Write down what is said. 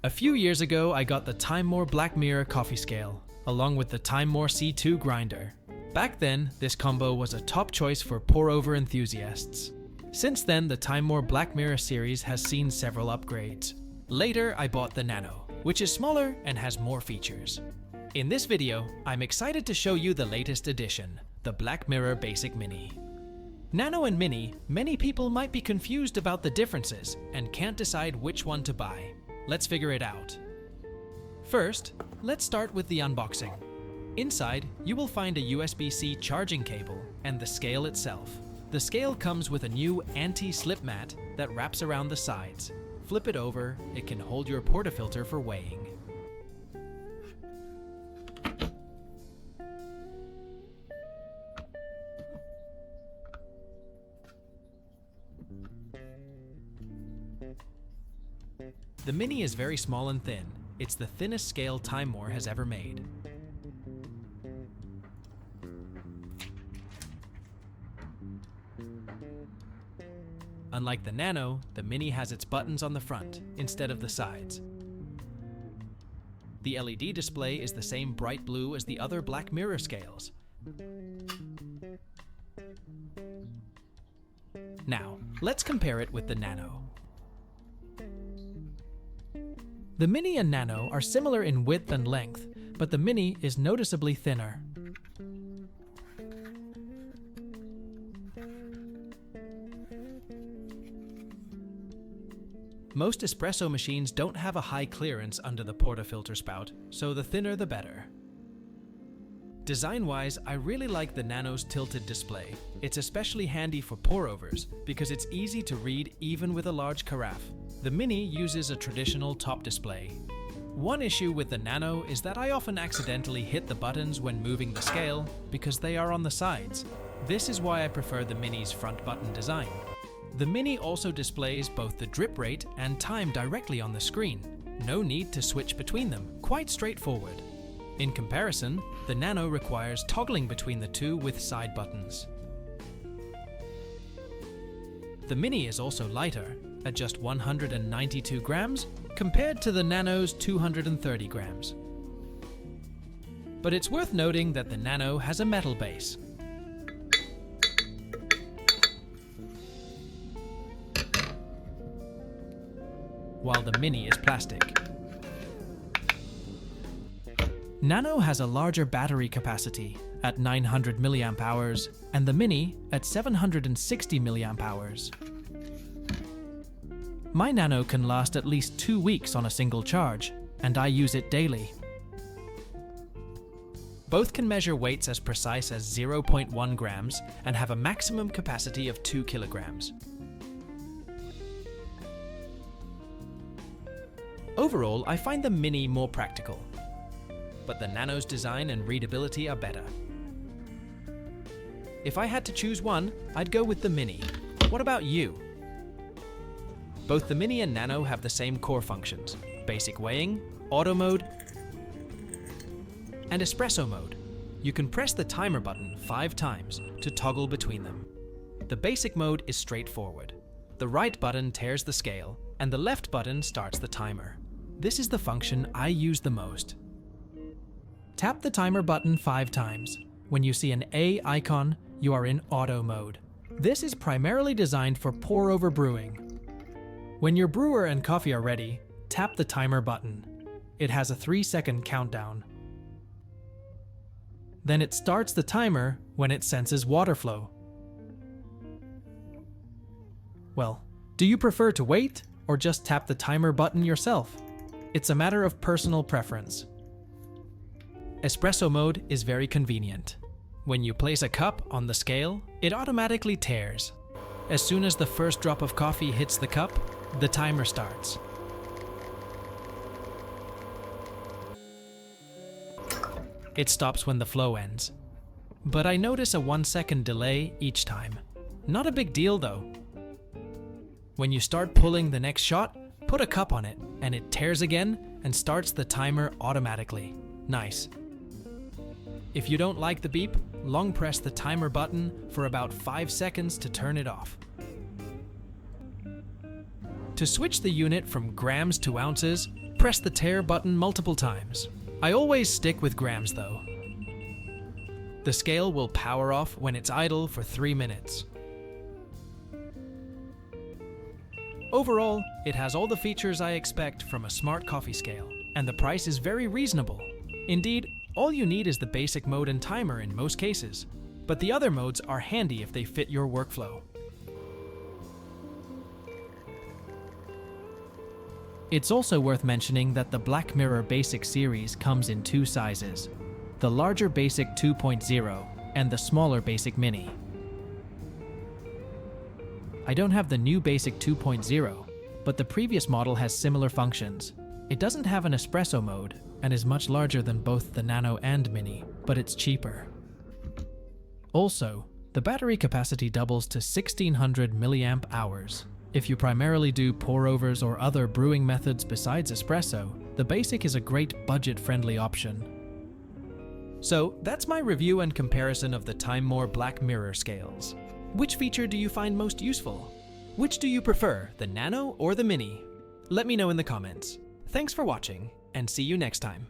A few years ago, I got the Timemore Black Mirror coffee scale, along with the Timemore C2 grinder. Back then, this combo was a top choice for pour-over enthusiasts. Since then, the Timemore Black Mirror series has seen several upgrades. Later, I bought the Nano, which is smaller and has more features. In this video, I'm excited to show you the latest edition, the Black Mirror Basic Mini. Nano and Mini, many people might be confused about the differences and can't decide which one to buy. Let's figure it out. First, let's start with the unboxing. Inside, you will find a USB-C charging cable and the scale itself. The scale comes with a new anti-slip mat that wraps around the sides. Flip it over, it can hold your portafilter for weighing. The Mini is very small and thin. It's the thinnest scale Timemore has ever made. Unlike the Nano, the Mini has its buttons on the front instead of the sides. The LED display is the same bright blue as the other Black Mirror scales. Now, let's compare it with the Nano. The Mini and Nano are similar in width and length, but the Mini is noticeably thinner. Most espresso machines don't have a high clearance under the portafilter spout, so the thinner the better. Design-wise, I really like the Nano's tilted display. It's especially handy for pour-overs because it's easy to read even with a large carafe. The Mini uses a traditional top display. One issue with the Nano is that I often accidentally hit the buttons when moving the scale because they are on the sides. This is why I prefer the Mini's front button design. The Mini also displays both the drip rate and time directly on the screen. No need to switch between them, quite straightforward. In comparison, the Nano requires toggling between the two with side buttons. The Mini is also lighter, at just 192 grams, compared to the Nano's 230 grams. But it's worth noting that the Nano has a metal base. While the Mini is plastic. Nano has a larger battery capacity at 900 mAh and the Mini at 760 mAh. My Nano can last at least 2 weeks on a single charge, and I use it daily. Both can measure weights as precise as 0.1 grams and have a maximum capacity of 2 kilograms. Overall, I find the Mini more practical, but the Nano's design and readability are better. If I had to choose one, I'd go with the Mini. What about you? Both the Mini and Nano have the same core functions: basic weighing, auto mode, and espresso mode. You can press the timer button 5 times to toggle between them. The basic mode is straightforward. The right button tears the scale, and the left button starts the timer. This is the function I use the most. Tap the timer button 5 times. When you see an A icon, you are in auto mode. This is primarily designed for pour-over brewing. When your brewer and coffee are ready, tap the timer button. It has a 3-second countdown. Then it starts the timer when it senses water flow. Well, do you prefer to wait or just tap the timer button yourself? It's a matter of personal preference. Espresso mode is very convenient. When you place a cup on the scale, it automatically tears. As soon as the first drop of coffee hits the cup, the timer starts. It stops when the flow ends. But I notice a 1-second delay each time. Not a big deal though. When you start pulling the next shot, put a cup on it, and it tears again and starts the timer automatically. Nice. If you don't like the beep, long press the timer button for about 5 seconds to turn it off. To switch the unit from grams to ounces, press the tare button multiple times. I always stick with grams though. The scale will power off when it's idle for 3 minutes. Overall, it has all the features I expect from a smart coffee scale, and the price is very reasonable. Indeed, all you need is the basic mode and timer in most cases, but the other modes are handy if they fit your workflow. It's also worth mentioning that the Black Mirror Basic series comes in 2 sizes, the larger Basic 2.0 and the smaller Basic Mini. I don't have the new Basic 2.0, but the previous model has similar functions. It doesn't have an Espresso Mode and is much larger than both the Nano and Mini, but it's cheaper. Also, the battery capacity doubles to 1600 mAh. If you primarily do pour-overs or other brewing methods besides espresso, the Basic is a great budget-friendly option. So that's my review and comparison of the Timemore Black Mirror scales. Which feature do you find most useful? Which do you prefer, the Nano or the Mini? Let me know in the comments. Thanks for watching, and see you next time.